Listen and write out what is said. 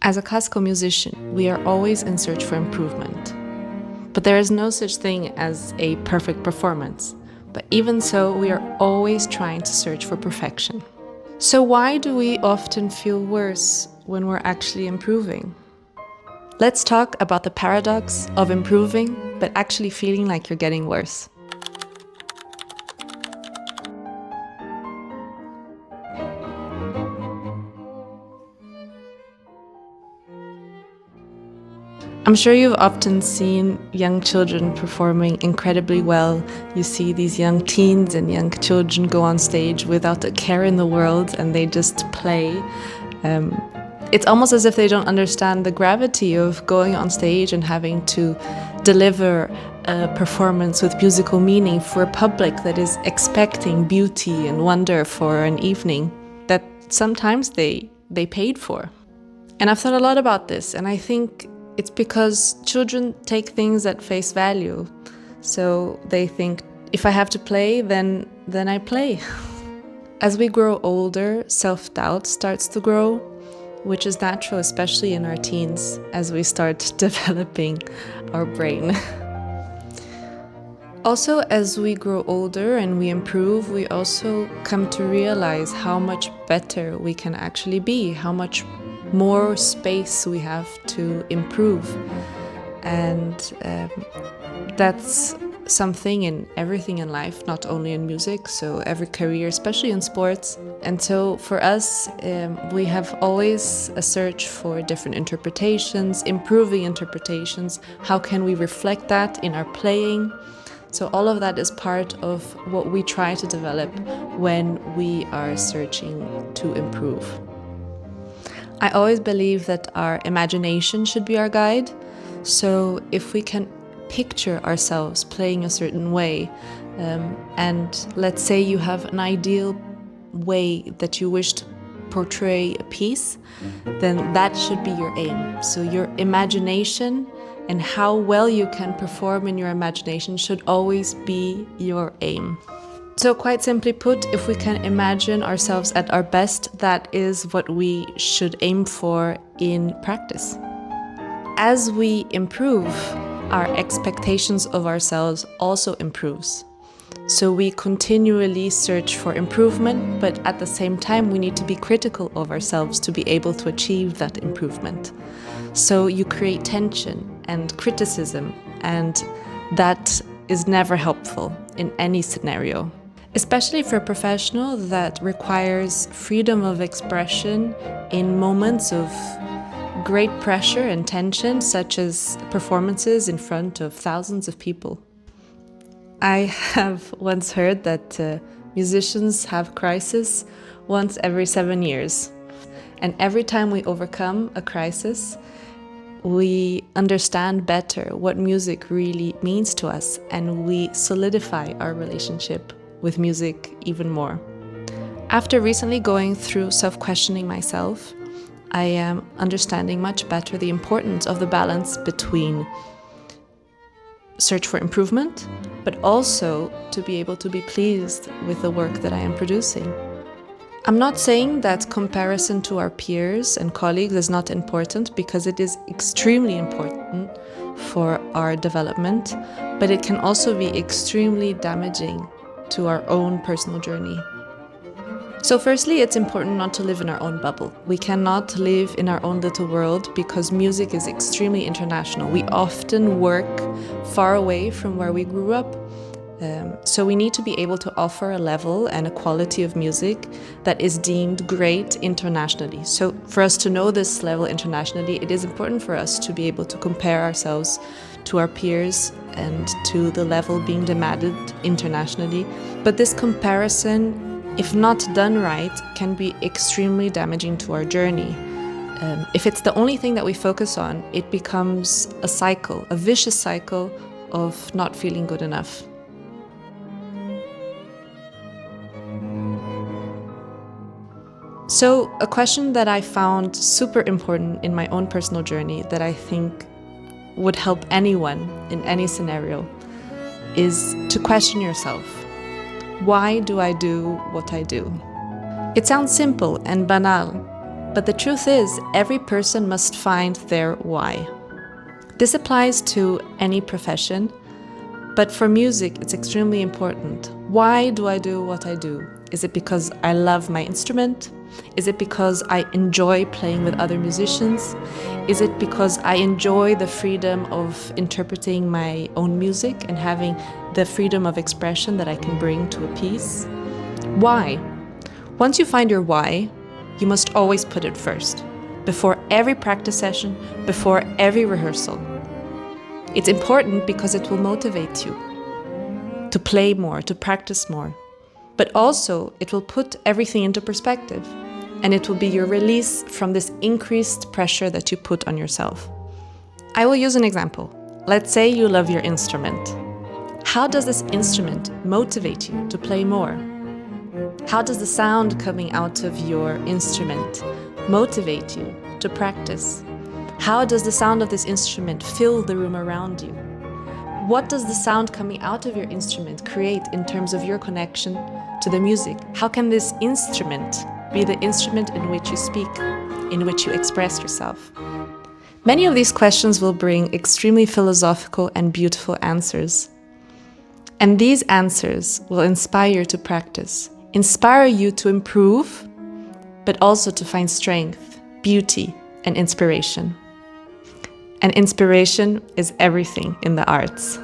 As a classical musician, we are always in search for improvement. But there is no such thing as a perfect performance. But even so, we are always trying to search for perfection. So why do we often feel worse when we're actually improving? Let's talk about the paradox of improving, but actually feeling like you're getting worse. I'm sure you've often seen young children performing incredibly well. You see these young teens and young children go on stage without a care in the world and they just play. It's almost as if they don't understand the gravity of going on stage and having to deliver a performance with musical meaning for a public that is expecting beauty and wonder for an evening that sometimes they paid for. And I've thought a lot about this, and I think it's because children take things at face value. So they think, if I have to play, then I play. As we grow older, self-doubt starts to grow, which is natural, especially in our teens, as we start developing our brain. Also, as we grow older and we improve, we also come to realize how much better we can actually be, how much more space we have to improve. And that's something in everything in life, not only in music, so every career, especially in sports. And so for us, we have always a search for different interpretations, improving interpretations. How can we reflect that in our playing? So all of that is part of what we try to develop when we are searching to improve. I always believe that our imagination should be our guide. So if we can picture ourselves playing a certain way, and let's say you have an ideal way that you wish to portray a piece, then that should be your aim. So your imagination and how well you can perform in your imagination should always be your aim. So quite simply put, if we can imagine ourselves at our best, that is what we should aim for in practice. As we improve, our expectations of ourselves also improves. So we continually search for improvement, but at the same time we need to be critical of ourselves to be able to achieve that improvement. So you create tension and criticism, and that is never helpful in any scenario. Especially for a professional that requires freedom of expression in moments of great pressure and tension, such as performances in front of thousands of people. I have once heard that musicians have crisis once every 7 years. And every time we overcome a crisis, we understand better what music really means to us, and we solidify our relationship with music even more. After recently going through self-questioning myself, I am understanding much better the importance of the balance between search for improvement, but also to be able to be pleased with the work that I am producing. I'm not saying that comparison to our peers and colleagues is not important, because it is extremely important for our development, but it can also be extremely damaging to our own personal journey. So firstly, it's important not to live in our own bubble. We cannot live in our own little world, because music is extremely international. We often work far away from where we grew up. So we need to be able to offer a level and a quality of music that is deemed great internationally. So for us to know this level internationally, it is important for us to be able to compare ourselves to our peers and to the level being demanded internationally. But this comparison, if not done right, can be extremely damaging to our journey. If it's the only thing that we focus on, it becomes a cycle, a vicious cycle of not feeling good enough. So a question that I found super important in my own personal journey that I think would help anyone in any scenario is to question yourself. Why do I do what I do? It sounds simple and banal, But the truth is, every person must find their why. This applies to any profession, but for music, it's extremely important. Why do I do what I do? Is it because I love my instrument? Is it because I enjoy playing with other musicians? Is it because I enjoy the freedom of interpreting my own music and having the freedom of expression that I can bring to a piece? Why? Once you find your why, you must always put it first, before every practice session, before every rehearsal. It's important because it will motivate you to play more, to practice more. But also, it will put everything into perspective, and it will be your release from this increased pressure that you put on yourself. I will use an example. Let's say you love your instrument. How does this instrument motivate you to play more? How does the sound coming out of your instrument motivate you to practice? How does the sound of this instrument fill the room around you? What does the sound coming out of your instrument create in terms of your connection to the music? How can this instrument be the instrument in which you speak, in which you express yourself? Many of these questions will bring extremely philosophical and beautiful answers. And these answers will inspire you to practice, inspire you to improve, but also to find strength, beauty, and inspiration. And inspiration is everything in the arts.